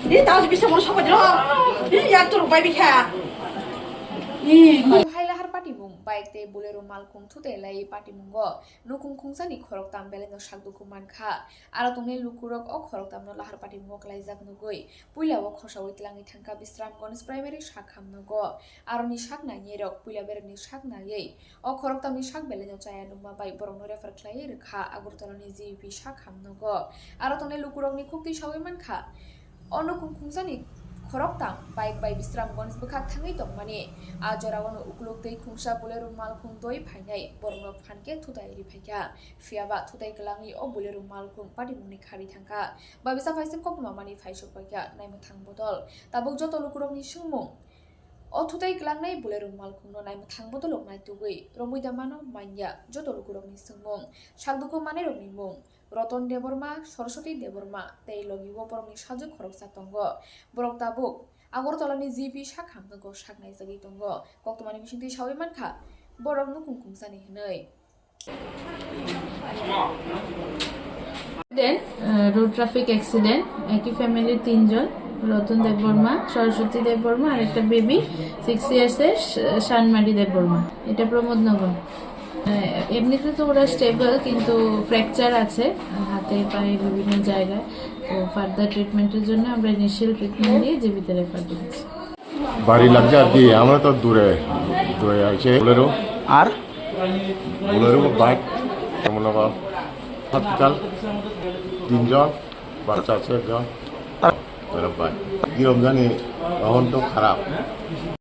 你当时比什么什么的了？你也做白比看。Hailahar patimung baik te bolero malkum thute lai patimungo nukung khungsani khorok tam beleno sakduku mankha aro tongne lukurok o khorok tamno lahar patimungo klaijak nugui puila o khosawai tlangi thangka Bisramganj primary shakham nugo aro ni sakna nierok puila berni sakna yei o khorok tamni sak beleno chaya numa bai borokno refer khlai rkha Agartala ni GP shakham nugo aro tongne lukurok ni khukti sawai mankha onukung khungsani khorok tam baik bai Bisramganj bukhak thangai tongmani ajorawan ukluk tei khungsa bolero malkhung doi phainai borno phanke thutai ri phaika fiaba thutai kalangi o bolero malkhung patimuni khari thangka babisa phaisem kokma mani phaisok paika naimung thang bodol tabuk joto lukurokni sungmung o thutai kalangnai bolero malkhung no naimung thang bodol oknai tugui romui damano manya joto lukurokni sungmung sakduku mane rokni mung Roton Deborma, Soroswati Deborma, tei logi borokni sajuk khoroksa tongo borok tabuk Agartala ni GP shakham nugo saknai jagi tongo koktomani bisingtui sawi mankha borok nukung khungsani hinui road traffic accident একই ফ্যামিলির তিনজন রতন দেববর্মা সরস্বতী দেববর্মা আর একটা baby 6 ইয়ার্সের শানমারি Debbarma এটা প্রমোদনগর এমনিতে তো ওরা stable কিন্তু fracture আছে হাতে পায়ে বিভিন্ন জায়গায় তো ফার্দার ট্রিটমেন্টের জন্য আমরা ইনিশিয়াল ট্রিটমেন্ট দিয়ে জীবিত রেফার করেছি বাড়ি লাগছে আর কি আমরা তো দূরে দূরে আছে বোলেরো আর বোলেরো বাইক মনে করো হসপিটাল তিনজন বাচ্চা আছে একজন বাইক কিরম জানি এখন তো খারাপ